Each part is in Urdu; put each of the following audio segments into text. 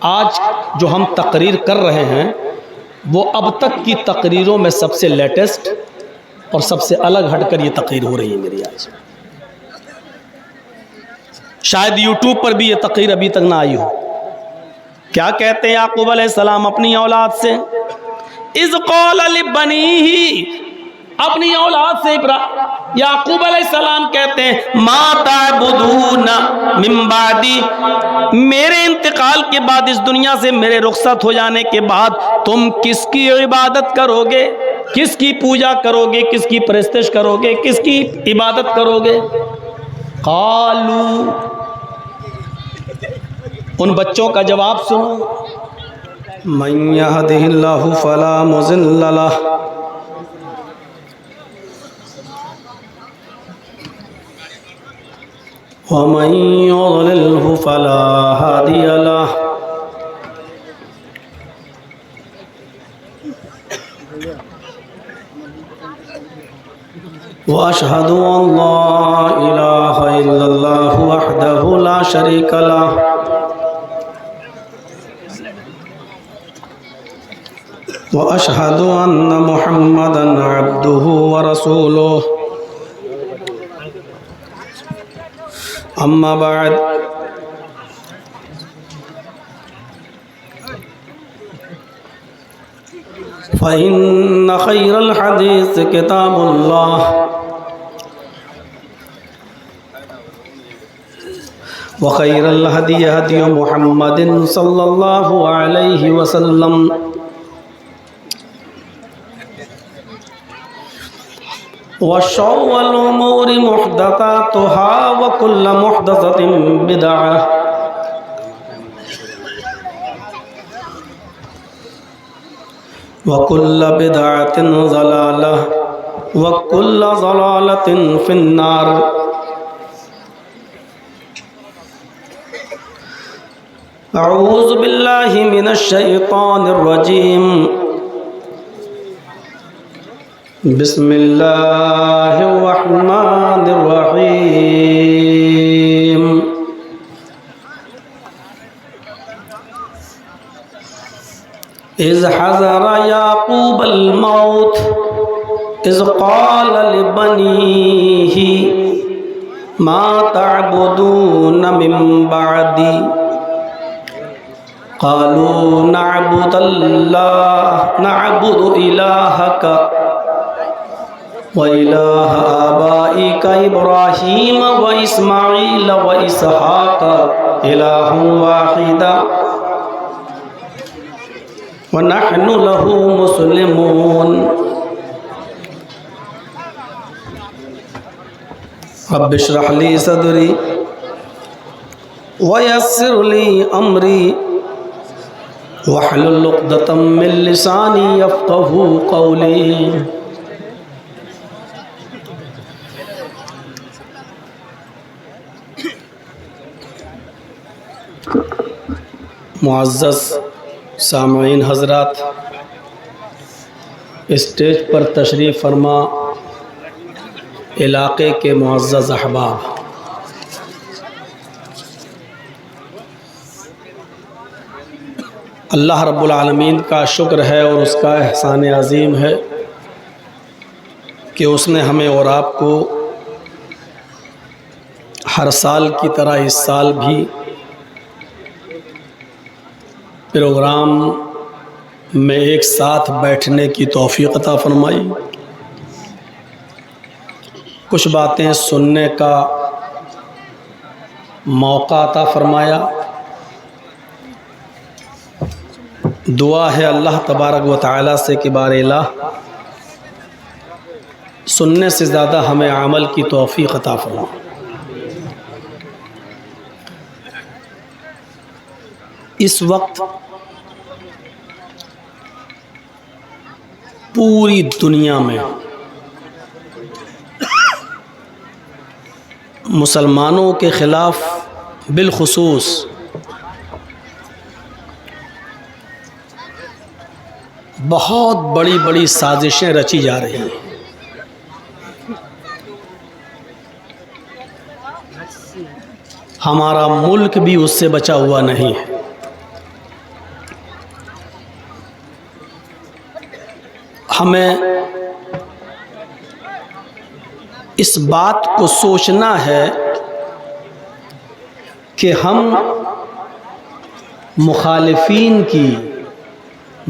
آج جو ہم تقریر کر رہے ہیں وہ اب تک کی تقریروں میں سب سے لیٹسٹ اور سب سے الگ ہٹ کر یہ تقریر ہو رہی ہے میری آج۔ شاید یوٹیوب پر بھی یہ تقریر ابھی تک نہ آئی ہو۔ کیا کہتے ہیں یعقوب علیہ السلام اپنی اولاد سے؟ اذ قال لبنیہ، اپنی اولاد سے یعقوب علیہ السلام کہتے ہیں ما تعبدون من بعدی، میرے انتقال کے بعد اس دنیا سے میرے رخصت ہو جانے کے بعد تم کس کی عبادت کرو گے، کس کی پوجا کرو گے، کس کی پرستش کرو گے، کس کی عبادت کرو گے؟ قالو، ان بچوں کا جواب سنو، من یہدہ اللہ فلا مضل لہ ومن یضللہ فلا ہادی لہ۔ واشہد ان لا الہ الا اللہ وحدہ لا شریک لہ واشہد ان محمدا عبدہ ورسولہ۔ اما بعد، فإن خير الحديث كتاب الله وخير الهدي هدي محمد صلى الله عليه وسلم وشر الأمور محدثاتها وكل محدثة بدعة وكل بدعة ضلالة وكل ضلالة في النار۔ اعوذ باللہ من الشیطان الرجیم، بسم اللہ الرحمن الرحیم۔ اذ حضر یعقوب الموت اذ قال لبنیہ ما تعبدون من بعدی قالوا نعبد إلهك وإله آبائك إبراهيم وإسماعيل وإسحاق إله واحدا ونحن له مسلمون۔ رب اشرح لي صدري ويسر لي أمري واحلل عقدۃ من لسانی یفقہوا قولی۔ معزز سامعین حضرات، اسٹیج پر تشریف فرما علاقے کے معزز احباب، اللہ رب العالمین کا شکر ہے اور اس کا احسان عظیم ہے کہ اس نے ہمیں اور آپ کو ہر سال کی طرح اس سال بھی پروگرام میں ایک ساتھ بیٹھنے کی توفیق عطا فرمائی، کچھ باتیں سننے کا موقع عطا فرمایا۔ دعا ہے اللہ تبارک و تعالیٰ سے کہ بار الہ سننے سے زیادہ ہمیں عمل کی توفیق عطا فرما۔ اس وقت پوری دنیا میں مسلمانوں کے خلاف بالخصوص بہت بڑی بڑی سازشیں رچی جا رہی ہیں۔ ہمارا ملک بھی اس سے بچا ہوا نہیں ہے۔ ہمیں اس بات کو سوچنا ہے کہ ہم مخالفین کی،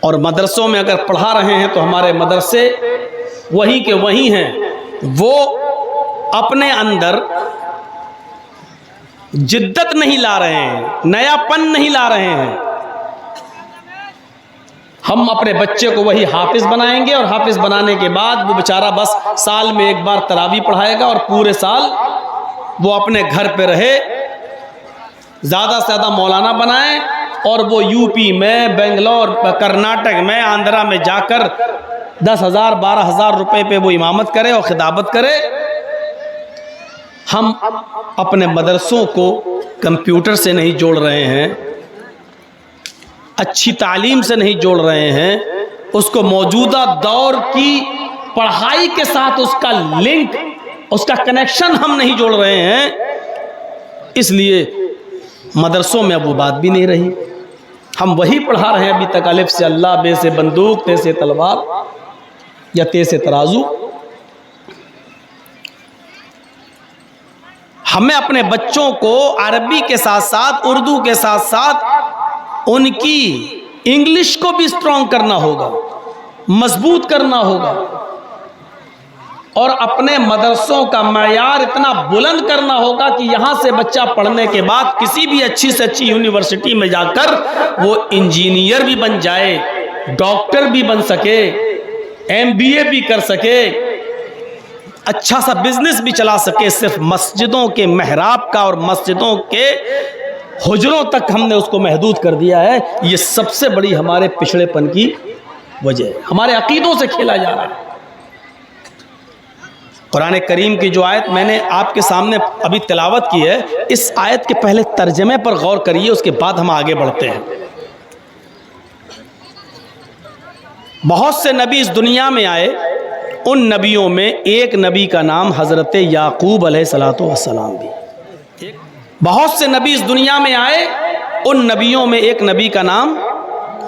اور مدرسوں میں اگر پڑھا رہے ہیں تو ہمارے مدرسے وہی کے وہی ہیں، وہ اپنے اندر جدت نہیں لا رہے ہیں، نیا پن نہیں لا رہے ہیں۔ ہم اپنے بچے کو وہی حافظ بنائیں گے، اور حافظ بنانے کے بعد وہ بیچارہ بس سال میں ایک بار تراویح پڑھائے گا، اور پورے سال وہ اپنے گھر پہ رہے، زیادہ سے زیادہ مولانا بنائیں، اور وہ یو پی میں، بنگلور، کرناٹک میں، آندھرا میں جا کر 10,000 12,000 روپے پہ وہ امامت کرے اور خطابت کرے۔ ہم اپنے مدرسوں کو کمپیوٹر سے نہیں جوڑ رہے ہیں، اچھی تعلیم سے نہیں جوڑ رہے ہیں، اس کو موجودہ دور کی پڑھائی کے ساتھ اس کا لنک، اس کا کنیکشن ہم نہیں جوڑ رہے ہیں، اس لیے مدرسوں میں اب وہ بات بھی نہیں رہی۔ ہم وہی پڑھا رہے ہیں ابھی تک، الف سے اللہ، بے سے بندوق، تے سے تلوار یا تے سے ترازو۔ ہمیں اپنے بچوں کو عربی کے ساتھ ساتھ، اردو کے ساتھ ساتھ ان کی انگلش کو بھی اسٹرانگ کرنا ہوگا، مضبوط کرنا ہوگا، اور اپنے مدرسوں کا معیار اتنا بلند کرنا ہوگا کہ یہاں سے بچہ پڑھنے کے بعد کسی بھی اچھی سے اچھی یونیورسٹی میں جا کر وہ انجینئر بھی بن جائے، ڈاکٹر بھی بن سکے، MBA بھی کر سکے، اچھا سا بزنس بھی چلا سکے۔ صرف مسجدوں کے محراب کا اور مسجدوں کے حجروں تک ہم نے اس کو محدود کر دیا ہے۔ یہ سب سے بڑی ہمارے پچھڑے پن کی وجہ ہے، ہمارے عقیدوں سے کھیلا جا رہا ہے۔ قرآن کریم کی جو آیت میں نے آپ کے سامنے ابھی تلاوت کی ہے، اس آیت کے پہلے ترجمے پر غور کریے، اس کے بعد ہم آگے بڑھتے ہیں۔ بہت سے نبی اس دنیا میں آئے، ان نبیوں میں ایک نبی کا نام حضرت یعقوب علیہ الصلوۃ والسلام بھی۔ بہت سے نبی اس دنیا میں آئے، ان نبیوں میں ایک نبی کا نام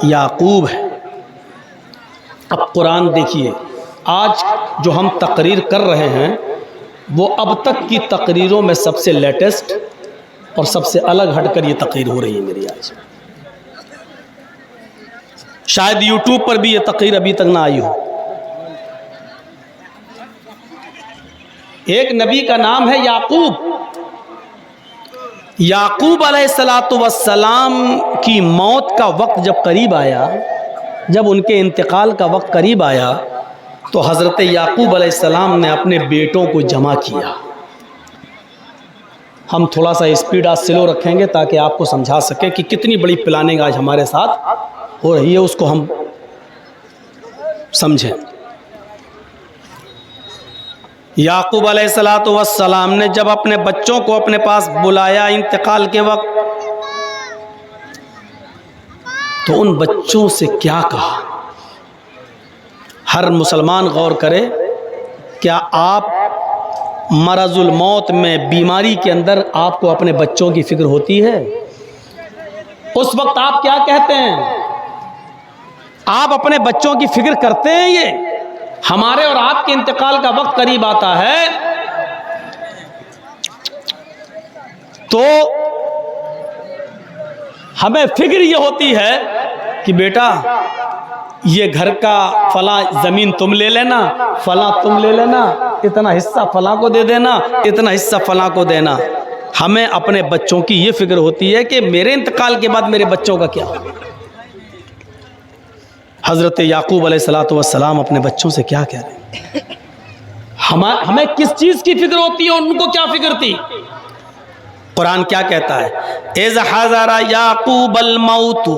یعقوب ہے۔ اب قرآن دیکھیے، آج جو ہم تقریر کر رہے ہیں وہ اب تک کی تقریروں میں سب سے لیٹسٹ اور سب سے الگ ہٹ کر یہ تقریر ہو رہی ہے میری آج۔ شاید یوٹیوب پر بھی یہ تقریر ابھی تک نہ آئی ہو۔ ایک نبی کا نام ہے یعقوب۔ یعقوب علیہ الصلوۃ والسلام کی موت کا وقت جب قریب آیا، جب ان کے انتقال کا وقت قریب آیا، تو حضرت یعقوب علیہ السلام نے اپنے بیٹوں کو جمع کیا۔ ہم تھوڑا سا اسپیڈ آج سلو رکھیں گے تاکہ آپ کو سمجھا سکے کہ کتنی بڑی پلاننگ آج ہمارے ساتھ ہو رہی ہے، اس کو ہم سمجھیں۔ یعقوب علیہ الصلوۃ والسلام نے جب اپنے بچوں کو اپنے پاس بلایا انتقال کے وقت، تو ان بچوں سے کیا کہا؟ ہر مسلمان غور کرے، کیا آپ مرض الموت میں، بیماری کے اندر آپ کو اپنے بچوں کی فکر ہوتی ہے؟ اس وقت آپ کیا کہتے ہیں؟ آپ اپنے بچوں کی فکر کرتے ہیں؟ یہ ہمارے اور آپ کے انتقال کا وقت قریب آتا ہے تو ہمیں فکر یہ ہوتی ہے کہ بیٹا یہ گھر کا فلاں زمین تم لے لینا، فلاں تم لے لینا، اتنا حصہ فلاں کو دے دینا، اتنا حصہ فلاں کو دینا۔ ہمیں اپنے بچوں کی یہ فکر ہوتی ہے کہ میرے انتقال کے بعد میرے بچوں کا کیا ہوگا۔ حضرت یعقوب علیہ الصلوۃ والسلام اپنے بچوں سے کیا کہہ رہے ہیں؟ ہمیں کس چیز کی فکر ہوتی ہے، ان کو کیا فکر تھی؟ قرآن کیا کہتا ہے؟ اذ حضر یعقوب الموت،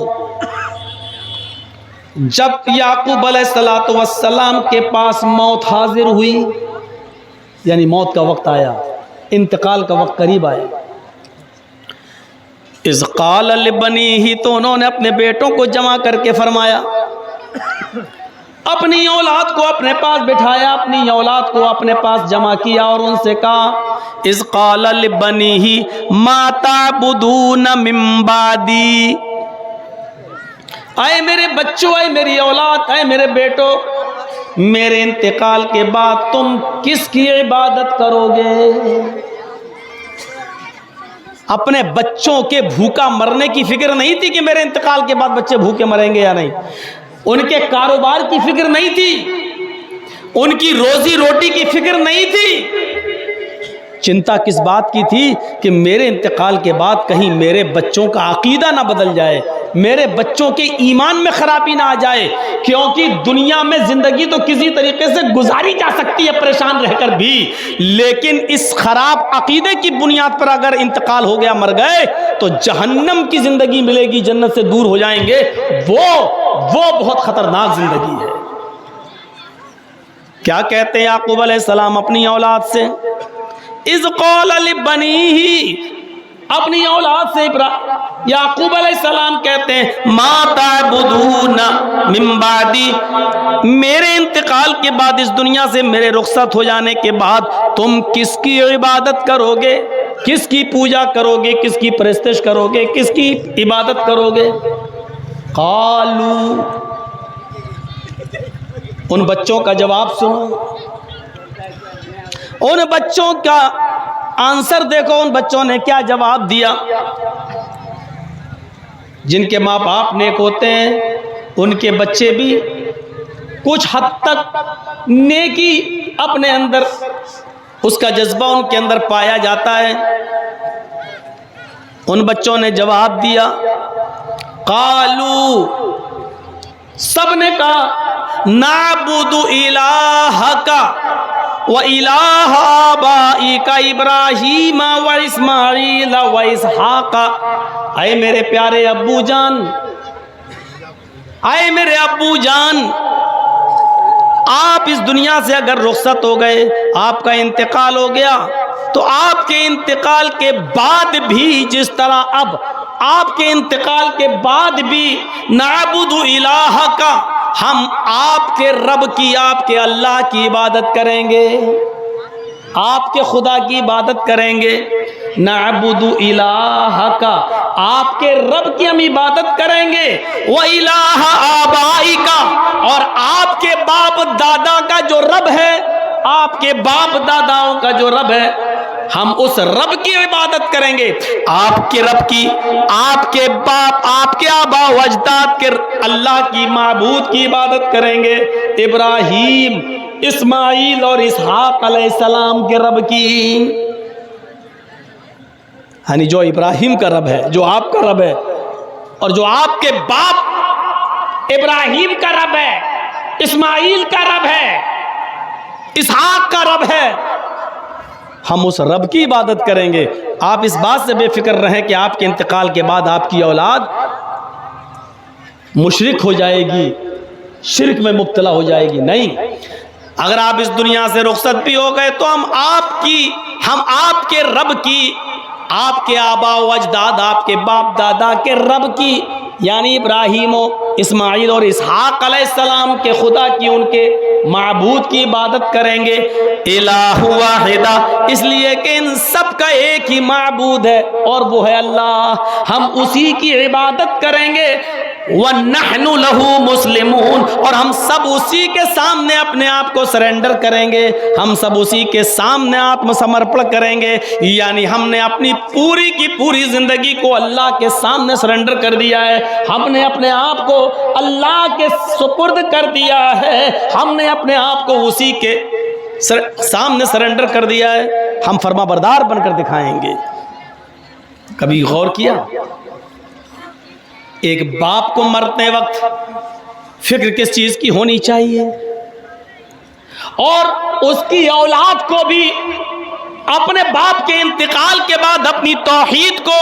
جب یعقوب علیہ الصلوۃ والسلام کے پاس موت حاضر ہوئی، یعنی موت کا وقت آیا، انتقال کا وقت قریب آیا، اذ قال لبنیہ، تو انہوں نے اپنے بیٹوں کو جمع کر کے فرمایا، اپنی اولاد کو اپنے پاس بٹھایا، اپنی اولاد کو اپنے پاس جمع کیا اور ان سے کہا، اذ قال لبنیہ ما تعبدون من بعدی، اے میرے بچوں، اے میری اولاد، اے میرے بیٹو، میرے انتقال کے بعد تم کس کی عبادت کرو گے؟ اپنے بچوں کے بھوکا مرنے کی فکر نہیں تھی کہ میرے انتقال کے بعد بچے بھوکے مریں گے یا نہیں۔ ان کے کاروبار کی فکر نہیں تھی، ان کی روزی روٹی کی فکر نہیں تھی، چنتا کس بات کی تھی کہ میرے انتقال کے بعد کہیں میرے بچوں کا عقیدہ نہ بدل جائے، میرے بچوں کے ایمان میں خرابی نہ آ جائے، کیونکہ دنیا میں زندگی تو کسی طریقے سے گزاری جا سکتی ہے پریشان رہ کر بھی، لیکن اس خراب عقیدے کی بنیاد پر اگر انتقال ہو گیا، مر گئے، تو جہنم کی زندگی ملے گی، جنت سے دور ہو جائیں گے، وہ بہت خطرناک زندگی ہے۔ کیا کہتے ہیں یعقوب علیہ السلام اپنی اولاد سے؟ اذ قال لبنیہ، اپنی اولاد سے یعقوب علیہ السلام کہتے ہیں ما تعبدون من بعدی، میرے انتقال کے بعد، اس دنیا سے میرے رخصت ہو جانے کے بعد تم کس کی عبادت کرو گے، کس کی پوجا کرو گے، کس کی پرستش کرو گے، کس کی عبادت کرو گے؟ قالو، ان بچوں کا جواب سنو، ان بچوں کا آنسر دیکھو، ان بچوں نے کیا جواب دیا۔ جن کے ماں باپ نیک ہوتے ہیں ان کے بچے بھی کچھ حد تک نیکی اپنے اندر، اس کا جذبہ ان کے اندر پایا جاتا ہے۔ ان بچوں نے جواب دیا، قالو، سب نے کہا، نعبد الہک وَإِلَٰهَ آبَائِكَ ابراہیم واسماعیل واسحاق، اے میرے پیارے ابو جان، اے میرے ابو جان، آپ اس دنیا سے اگر رخصت ہو گئے، آپ کا انتقال ہو گیا، تو آپ کے انتقال کے بعد بھی، جس طرح اب آپ کے انتقال کے بعد بھی، نعبد الہک، ہم آپ کے رب کی، آپ کے اللہ کی عبادت کریں گے، آپ کے خدا کی عبادت کریں گے۔ نعبد الہک، آپ کے رب کی ہم عبادت کریں گے، وَإِلَٰهَ آبَائِكَ، اور آپ کے باپ دادا کا جو رب ہے، آپ کے باپ داداؤں کا جو رب ہے، ہم اس رب کی عبادت کریں گے، آپ کے رب کی، آپ کے باپ، آپ کے آبا و اجداد کے اللہ کی، معبود کی عبادت کریں گے، ابراہیم، اسماعیل اور اسحاق علیہ السلام کے رب کی، یعنی جو ابراہیم کا رب ہے، جو آپ کا رب ہے، اور جو آپ کے باپ ابراہیم کا رب ہے، اسماعیل کا رب ہے، اسحاق کا رب ہے، ہم اس رب کی عبادت کریں گے۔ آپ اس بات سے بے فکر رہیں کہ آپ کے انتقال کے بعد آپ کی اولاد مشرک ہو جائے گی، شرک میں مبتلا ہو جائے گی، نہیں، اگر آپ اس دنیا سے رخصت بھی ہو گئے تو ہم آپ کے رب کی، آپ کے آبا و اجداد، آپ کے باپ دادا کے رب کی، یعنی ابراہیم و اسماعیل اور اسحاق علیہ السلام کے خدا کی، ان کے معبود کی عبادت کریں گے۔ الہ واحدہ، اس لیے کہ ان سب کا ایک ہی معبود ہے اور وہ ہے اللہ، ہم اسی کی عبادت کریں گے۔ وَنَحْنُ لَهُ مُسْلِمُونَ، اور ہم سب اسی کے سامنے اپنے آپ کو سرنڈر کریں گے، ہم سب اسی کے سامنے آتم سمرپن کریں گے، یعنی ہم نے اپنی پوری کی پوری زندگی کو اللہ کے سامنے سرنڈر کر دیا ہے، ہم نے اپنے آپ کو اللہ کے سپرد کر دیا ہے، ہم نے اپنے آپ کو اسی کے سامنے سرنڈر کر دیا ہے، ہم فرما بردار بن کر دکھائیں گے۔ کبھی غور کیا ایک باپ کو مرتے وقت فکر کس چیز کی ہونی چاہیے، اور اس کی اولاد کو بھی اپنے باپ کے انتقال کے بعد اپنی توحید کو،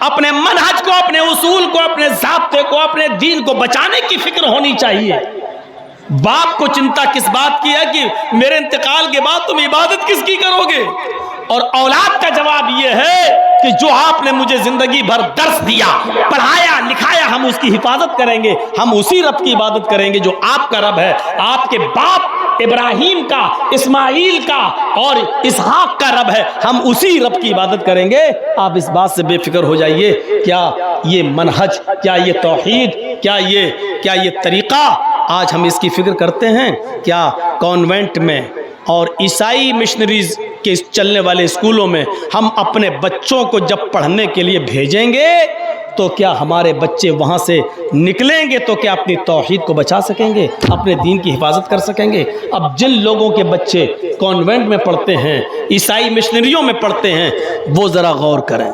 اپنے منہج کو، اپنے اصول کو، اپنے ضابطے کو، اپنے دین کو بچانے کی فکر ہونی چاہیے۔ باپ کو چنتا کس بات کی ہے کہ میرے انتقال کے بعد تم عبادت کس کی کرو گے، اور اولاد کا جواب یہ ہے کہ جو آپ نے مجھے زندگی بھر درس دیا، پڑھایا، لکھایا، ہم اس کی حفاظت کریں گے، ہم اسی رب کی عبادت کریں گے جو آپ کا رب ہے، آپ کے باپ ابراہیم کا، اسماعیل کا اور اسحاق کا رب ہے، ہم اسی رب کی عبادت کریں گے۔ آپ اس بات سے بے فکر ہو جائیے، کیا یہ منہج، کیا یہ توحید، کیا یہ طریقہ آج ہم اس کی فکر کرتے ہیں؟ کیا کانوینٹ میں اور عیسائی مشنریز کے چلنے والے اسکولوں میں ہم اپنے بچوں کو جب پڑھنے کے لیے بھیجیں گے تو کیا ہمارے بچے وہاں سے نکلیں گے تو کیا اپنی توحید کو بچا سکیں گے، اپنے دین کی حفاظت کر سکیں گے؟ اب جن لوگوں کے بچے کانوینٹ میں پڑھتے ہیں، عیسائی مشنریوں میں پڑھتے ہیں، وہ ذرا غور کریں۔